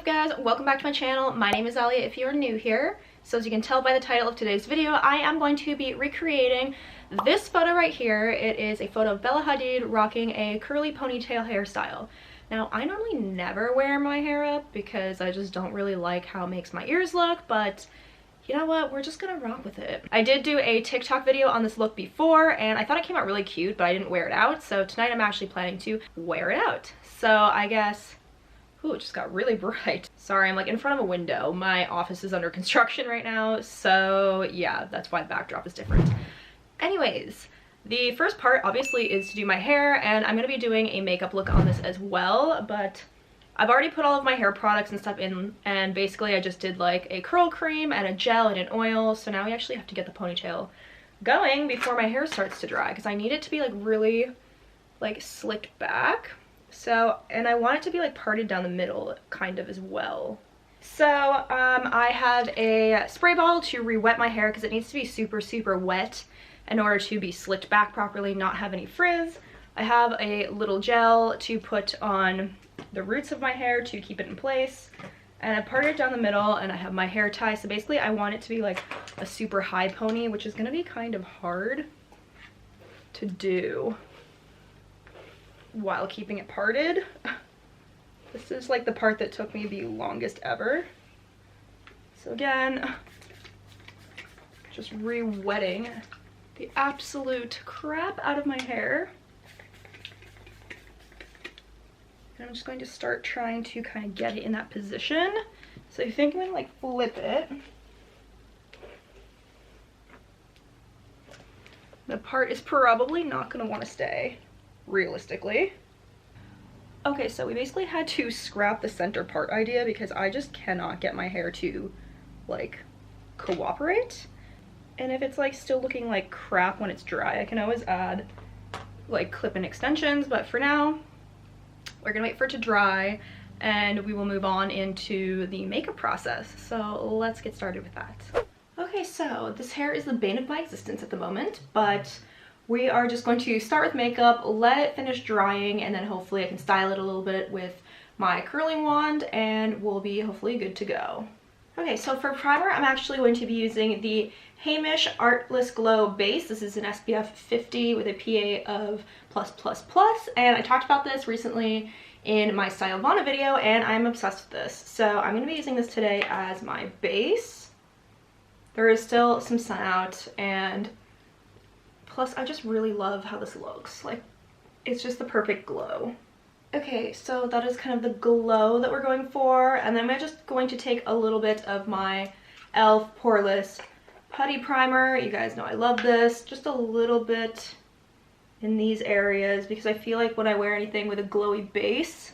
guys? Welcome back to my channel. My name is Alya if you're new here. So as you can tell by the title of today's video, I am going to be recreating this photo right here. It is a photo of Bella Hadid rocking a curly ponytail hairstyle. Now, I normally never wear my hair up because I just don't really like how it makes my ears look, but you know what? We're just gonna rock with it. I did do a TikTok video on this look before and I thought it came out really cute, but I didn't wear it out. So tonight I'm actually planning to wear it out. So I guess, ooh, it just got really bright. Sorry, I'm like in front of a window. My office is under construction right now. So yeah, that's why the backdrop is different. Anyways, the first part obviously is to do my hair, and I'm gonna be doing a makeup look on this as well, but I've already put all of my hair products and stuff in, and basically I just did like a curl cream and a gel and an oil. So now we actually have to get the ponytail going before my hair starts to dry because I need it to be like really like slicked back. So, and I want it to be like parted down the middle kind of as well. So I have a spray bottle to re-wet my hair because it needs to be super wet in order to be slicked back properly, not have any frizz. I have a little gel to put on the roots of my hair to keep it in place, and I parted it down the middle, and I have my hair tie. So basically I want it to be like a super high pony, which is gonna be kind of hard to do while keeping it parted. This is like the part that took me the longest ever. So again, just re-wetting the absolute crap out of my hair. And I'm just going to start trying to kind of get it in that position. So I think I'm gonna like flip it. The part is probably not gonna want to stay, realistically. Okay, so we basically had to scrap the center part idea because I just cannot get my hair to like cooperate. And if it's like still looking like crap when it's dry, I can always add like clip-in extensions, but for now we're gonna wait for it to dry and we will move on into the makeup process. So let's get started with that. Okay, so this hair is the bane of my existence at the moment, but we are just going to start with makeup, let it finish drying, and then hopefully I can style it a little bit with my curling wand and we'll be hopefully good to go. Okay, so for primer, I'm actually going to be using the Hamish Artless Glow base. This is an SPF 50 with a PA of +++, and I talked about this recently in my Style Vana video, and I'm obsessed with this. So I'm going to be using this today as my base. There is still some sun out, and plus I just really love how this looks. Like, it's just the perfect glow. Okay, so that is kind of the glow that we're going for, and then I'm just going to take a little bit of my e.l.f. Poreless Putty Primer. You guys know I love this. Just a little bit in these areas because I feel like when I wear anything with a glowy base,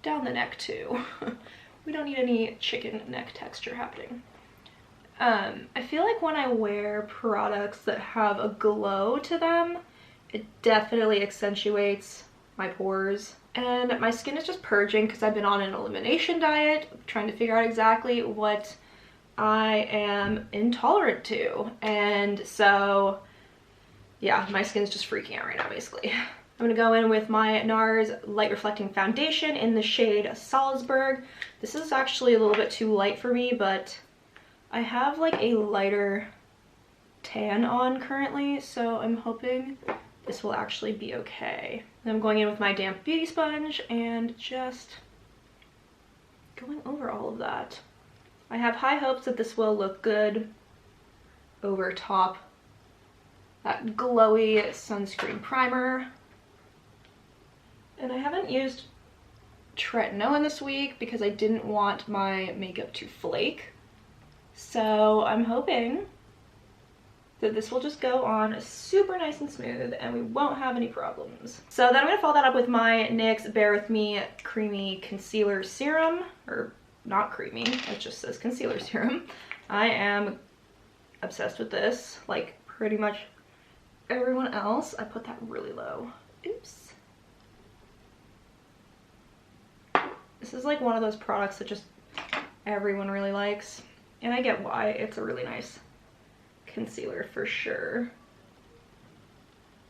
down the neck too. We don't need any chicken neck texture happening. I feel like when I wear products that have a glow to them, it definitely accentuates my pores. And my skin is just purging because I've been on an elimination diet, trying to figure out exactly what I am intolerant to. And so, yeah, my skin's just freaking out right now, basically. I'm gonna go in with my Nars Light Reflecting Foundation in the shade Salzburg. This is actually a little bit too light for me, but I have like a lighter tan on currently, so I'm hoping this will actually be okay. Then I'm going in with my damp beauty sponge and just going over all of that. I have high hopes that this will look good over top that glowy sunscreen primer. And I haven't used tretinoin this week because I didn't want my makeup to flake. So I'm hoping that this will just go on super nice and smooth and we won't have any problems. So then I'm gonna follow that up with my NYX Bare With Me Creamy Concealer Serum, or not creamy, it just says concealer serum. I am obsessed with this, like pretty much everyone else. I put that really low. Oops. This is like one of those products that just everyone really likes, and I get why. It's a really nice concealer for sure.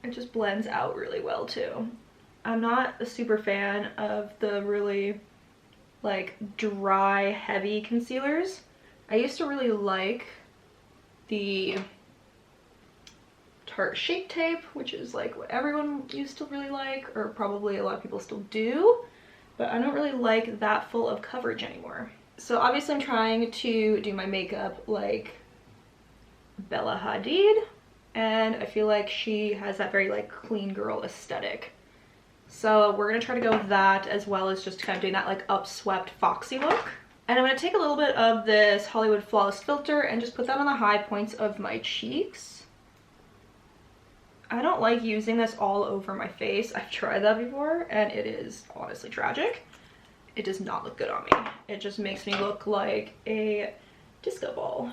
It just blends out really well too. I'm not a super fan of the really like dry, heavy concealers. I used to really like the Tarte Shape Tape, which is like what everyone used to really like, or probably a lot of people still do, but I don't really like that full of coverage anymore. So obviously I'm trying to do my makeup like Bella Hadid, and I feel like she has that very like clean girl aesthetic. So we're gonna try to go with that, as well as just kind of doing that like upswept foxy look. And I'm gonna take a little bit of this Hollywood Flawless filter and just put that on the high points of my cheeks. I don't like using this all over my face. I've tried that before and it is honestly tragic. It does not look good on me. It just makes me look like a disco ball.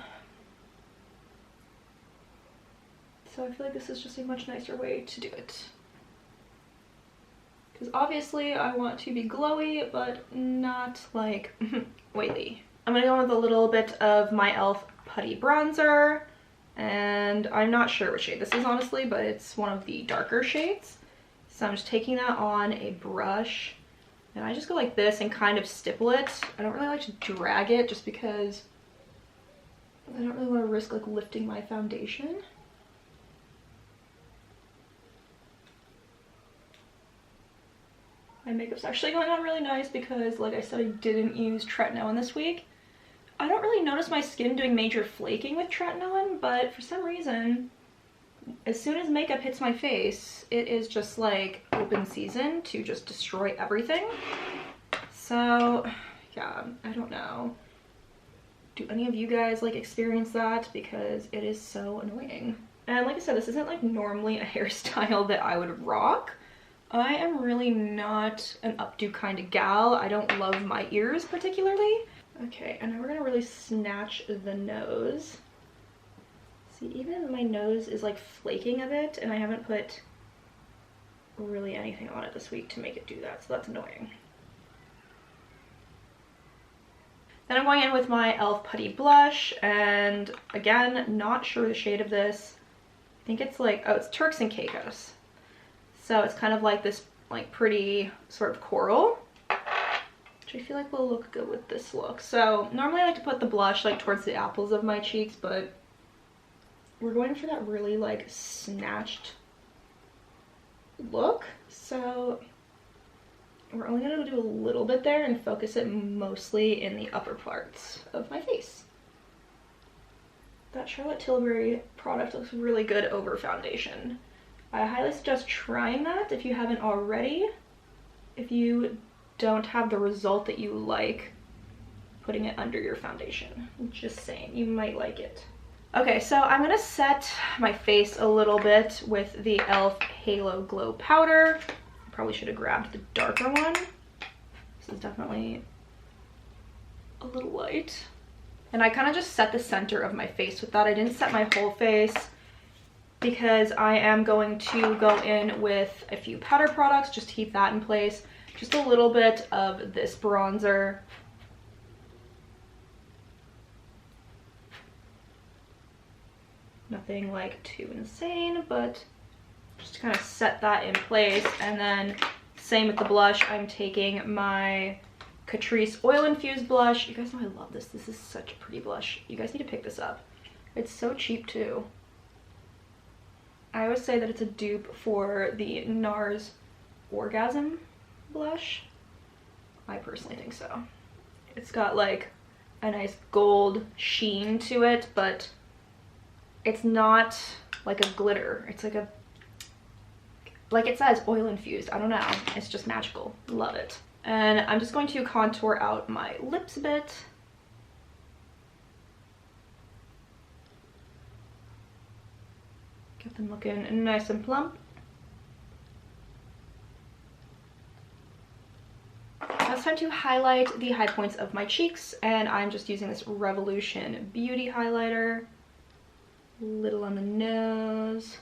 So I feel like this is just a much nicer way to do it. Because obviously I want to be glowy, but not like oily. I'm gonna go with a little bit of my e.l.f. Putty Bronzer, and I'm not sure what shade this is honestly, but it's one of the darker shades. So I'm just taking that on a brush, and I just go like this and kind of stipple it. I don't really like to drag it just because I don't really want to risk like lifting my foundation. My makeup's actually going on really nice because, like I said, I didn't use tretinoin this week. I don't really notice my skin doing major flaking with tretinoin, but for some reason, as soon as makeup hits my face, it is just like open season to just destroy everything. So yeah, I don't know. Do any of you guys like experience that? Because it is so annoying. And like I said, this isn't like normally a hairstyle that I would rock. I am really not an updo kind of gal. I don't love my ears particularly. Okay, and now we're gonna really snatch the nose. See, even my nose is like flaking a bit, and I haven't put really anything on it this week to make it do that, so that's annoying. Then I'm going in with my e.l.f. Putty Blush, and again, not sure the shade of this. I think it's like, oh, it's Turks and Caicos. So it's kind of like this like pretty sort of coral, which I feel like will look good with this look. So normally I like to put the blush like towards the apples of my cheeks, but we're going for that really like snatched look. So we're only gonna do a little bit there and focus it mostly in the upper parts of my face. That Charlotte Tilbury product looks really good over foundation. I highly suggest trying that if you haven't already. If you don't have the result that you like, putting it under your foundation. Just saying, you might like it. Okay, so I'm gonna set my face a little bit with the e.l.f. Halo Glow Powder. I probably should have grabbed the darker one. This is definitely a little light. And I kind of just set the center of my face with that. I didn't set my whole face, because I am going to go in with a few powder products just to keep that in place. Just a little bit of this bronzer. Nothing like too insane, but just to kind of set that in place. And then same with the blush. I'm taking my Catrice Oil Infused blush. You guys know I love this. This is such a pretty blush. You guys need to pick this up. It's so cheap too. I always say that it's a dupe for the Nars Orgasm blush. I personally think so. It's got like a nice gold sheen to it, but it's not like a glitter. It's like a, like it says, oil infused. I don't know. It's just magical. Love it. And I'm just going to contour out my lips a bit. Get them looking nice and plump. Now it's time to highlight the high points of my cheeks, and I'm just using this Revolution Beauty highlighter. Little on the nose.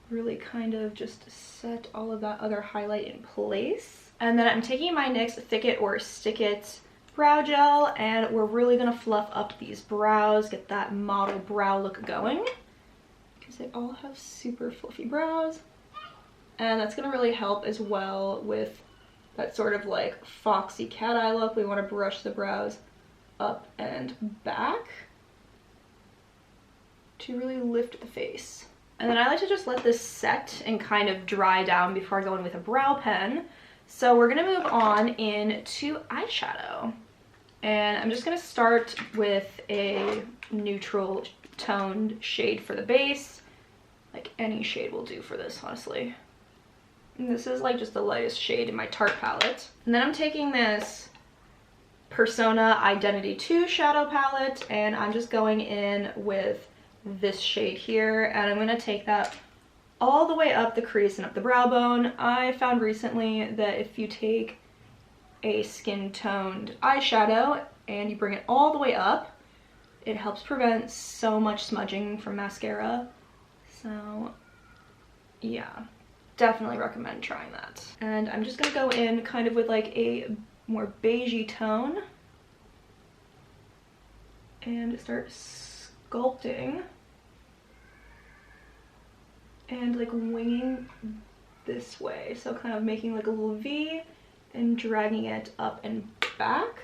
Really kind of just set all of that other highlight in place. And then I'm taking my NYX Thick It or Stick It brow gel, and we're really gonna fluff up these brows, get that model brow look going, because they all have super fluffy brows. And that's gonna really help as well with that sort of like foxy cat eye look. We wanna brush the brows up and back to really lift the face. And then I like to just let this set and kind of dry down before I go in with a brow pen. So we're gonna move on into eyeshadow. And I'm just gonna start with a neutral toned shade for the base. Like any shade will do for this, honestly. And this is like just the lightest shade in my Tarte palette. And then I'm taking this Persona Identity 2 shadow palette, and I'm just going in with this shade here, and I'm gonna take that all the way up the crease and up the brow bone. I found recently that if you take a skin toned eyeshadow and you bring it all the way up, it helps prevent so much smudging from mascara. So yeah, definitely recommend trying that. And I'm just gonna go in kind of with like a more beigey tone and start sculpting and like winging this way. So kind of making like a little V and dragging it up and back.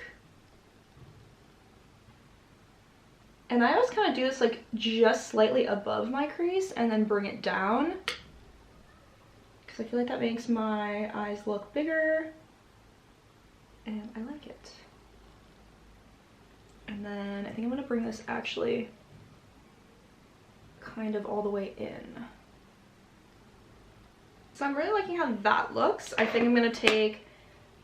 And I always kind of do this like just slightly above my crease and then bring it down, because I feel like that makes my eyes look bigger and I like it. And then I think I'm gonna bring this actually kind of all the way in. So I'm really liking how that looks. I think I'm gonna take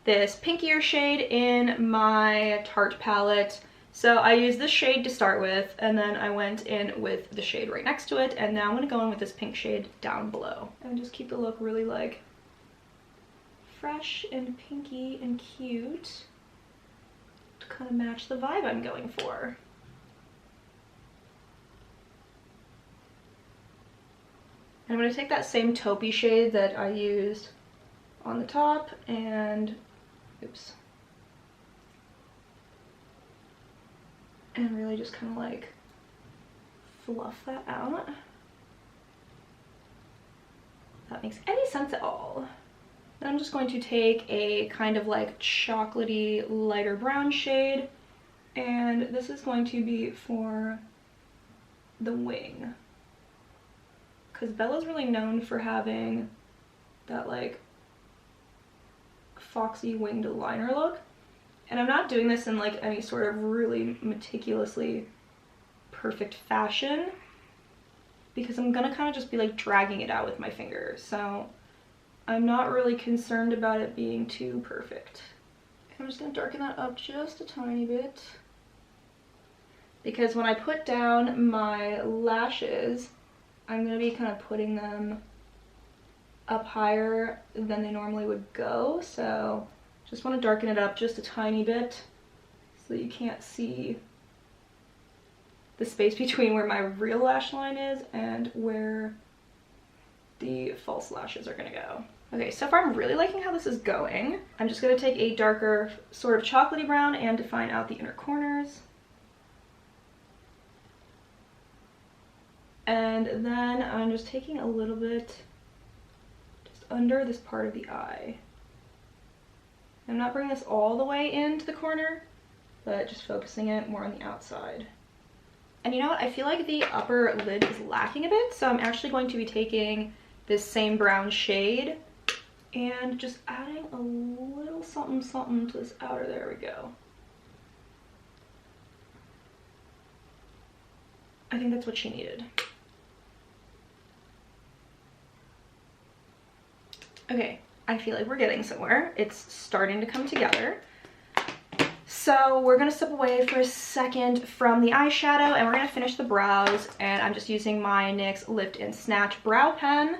this pinkier shade in my Tarte palette. So I used this shade to start with, and then I went in with the shade right next to it, and now I'm gonna go in with this pink shade down below. And just keep the look really like fresh and pinky and cute to kind of match the vibe I'm going for. I'm going to take that same taupey shade that I used on the top and, oops, and really just kind of like fluff that out. If that makes any sense at all. Then I'm just going to take a kind of like chocolatey lighter brown shade, and this is going to be for the wing, because Bella's really known for having that like foxy winged liner look. And I'm not doing this in like any sort of really meticulously perfect fashion, because I'm gonna kind of just be like dragging it out with my fingers. So I'm not really concerned about it being too perfect. I'm just gonna darken that up just a tiny bit, because when I put down my lashes, I'm gonna be kind of putting them up higher than they normally would go. So just want to darken it up just a tiny bit so that you can't see the space between where my real lash line is and where the false lashes are gonna go. Okay, so far I'm really liking how this is going. I'm just gonna take a darker sort of chocolatey brown and define out the inner corners. And then I'm just taking a little bit just under this part of the eye. I'm not bringing this all the way into the corner, but just focusing it more on the outside. And you know what? I feel like the upper lid is lacking a bit, so I'm actually going to be taking this same brown shade and just adding a little something something to this outer. There we go. I think that's what she needed. Okay, I feel like we're getting somewhere. It's starting to come together. So we're gonna step away for a second from the eyeshadow and we're gonna finish the brows, and I'm just using my NYX Lift and Snatch brow pen.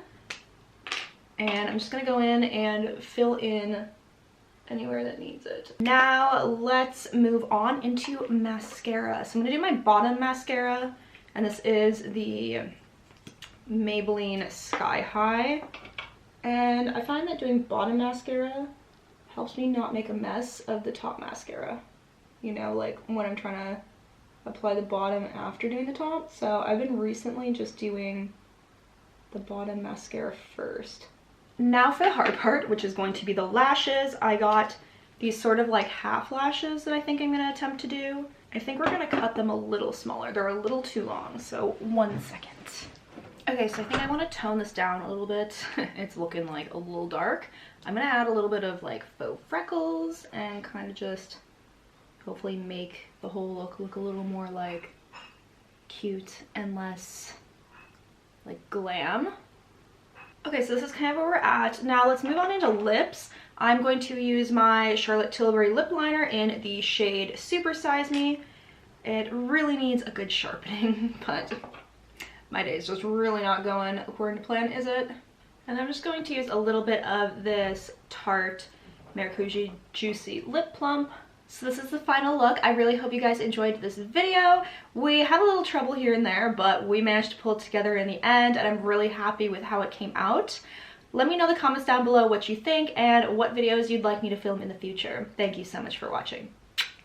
And I'm just gonna go in and fill in anywhere that needs it. Now let's move on into mascara. So I'm gonna do my bottom mascara, and this is the Maybelline Sky High. And I find that doing bottom mascara helps me not make a mess of the top mascara. You know, like when I'm trying to apply the bottom after doing the top. So I've been recently just doing the bottom mascara first. Now for the hard part, which is going to be the lashes. I got these sort of like half lashes that I think I'm going to attempt to do. I think we're going to cut them a little smaller. They're a little too long, so 1 second. Okay, so I think I want to tone this down a little bit. It's looking like a little dark. I'm going to add a little bit of like faux freckles and kind of just hopefully make the whole look a little more like cute and less like glam. Okay, so this is kind of where we're at. Now let's move on into lips. I'm going to use my Charlotte Tilbury lip liner in the shade Super Size Me. It really needs a good sharpening, but my day is just really not going according to plan, is it? And I'm just going to use a little bit of this Tarte Maracuja Juicy Lip Plump. So this is the final look. I really hope you guys enjoyed this video. We had a little trouble here and there, but we managed to pull it together in the end, and I'm really happy with how it came out. Let me know in the comments down below what you think and what videos you'd like me to film in the future. Thank you so much for watching.